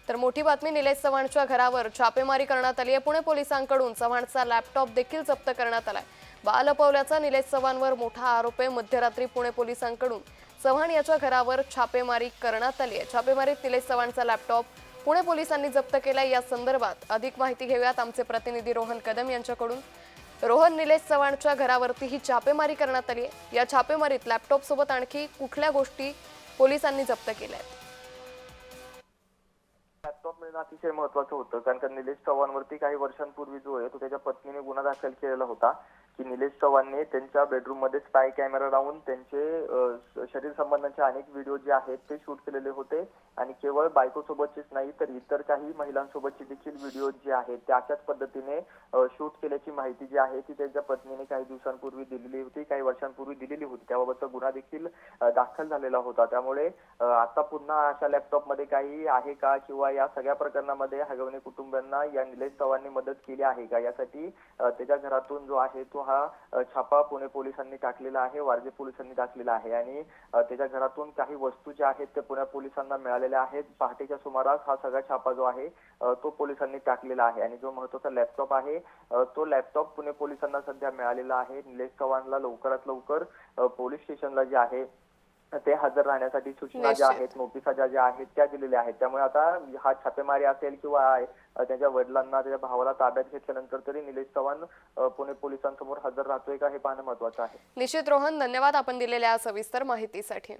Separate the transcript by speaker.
Speaker 1: तर मोठी बातमी, निलेश चव्हाणच्या घरावर छापेमारी करण्यात आली आहे। पुणे पोलिसांकडून चव्हाणचा लॅपटॉप देखील जप्त करण्यात आलाय। बाल लपवल्याचा निलेश चव्हाणवर मोठा आरोप आहे। मध्यरात्री पुणे पोलिसांकडून चव्हाण याच्या घरावर छापेमारी करण्यात आली आहे। छापेमारीत निलेश चव्हाणचा लॅपटॉप पुणे पोलिसांनी जप्त केलाय। या संदर्भात अधिक माहिती घेऊयात आमचे प्रतिनिधी रोहन कदम यांच्याकडून। रोहन, निलेश चव्हाणच्या घरावरती ही छापेमारी करण्यात आली आहे। या छापेमारीत लॅपटॉप सोबत आणखी कुठल्या गोष्टी पोलिसांनी जप्त केल्या आहेत?
Speaker 2: लॅपटॉप मिळणं अतिशय महत्त्वाचं होतं, कारण का निलेश चव्हाणवरती काही वर्षांपूर्वी जो आहे तो त्याच्या पत्नीने गुन्हा दाखल केलेला होता की निलेश चव्हाणने त्यांच्या बेडरूम मध्ये स्पाय कॅमेरा लावून त्यांचे शरीर संबंधाचे अनेक व्हिडिओ जे आहेत ते शूट केलेले होते आणि केवळ बायकोसोबतचेच नाही तर इतर काही महिलांसोबतचे देखील व्हिडिओ जे आहेत ते अशाच पद्धतीने शूट केल्याची माहिती जी आहे ती त्याच्या पत्नीने काही दिवसांपूर्वी दिलेली होती, काही वर्षांपूर्वी दिलेली होती। त्याबाबतचा गुन्हा देखील दाखल झालेला होता। त्यामुळे आता पुन्हा अशा लॅपटॉप मध्ये काही आहे का किंवा या सगळ्या प्रकरणामध्ये हगवणे कुटुंबियांना या निलेश चव्हाणने मदत केली आहे का, यासाठी त्याच्या घरातून जो आहे तो हा छापा पुणे पोलिसांनी टाकलेला आहे, वारजे पोलिसांनी टाकलेला आहे आणि त्याच्या घरातून काही वस्तू ज्या आहेत त्या पुणे पोलिसांना मिळालेल्या आहेत। पहाटेच्या सुमारास हा सगळा छापा जो आहे तो पोलिसांनी टाकलेला आहे आणि जो महत्त्वाचा लॅपटॉप आहे तो लॅपटॉप पुणे पोलिसांना सध्या मिळालेला आहे। निलेश चव्हाणला लवकरात लवकर पोलीस स्टेशनला जे आहे ते हजर राहण्यासाठी सूचना ज्या आहेत, नोटिसा ज्या आहेत त्या दिलेल्या आहेत। त्यामुळे आता हा छापेमारी असेल किंवा त्याच्या वडिलांना, त्याच्या भावाला ताब्यात घेतल्यानंतर तरी निलेश चव्हाण पुणे पोलिसांसमोर हजर राहतोय का हे पाहणं महत्त्वाचं आहे।
Speaker 1: निश्चित रोहन, धन्यवाद आपण दिलेल्या सविस्तर माहितीसाठी।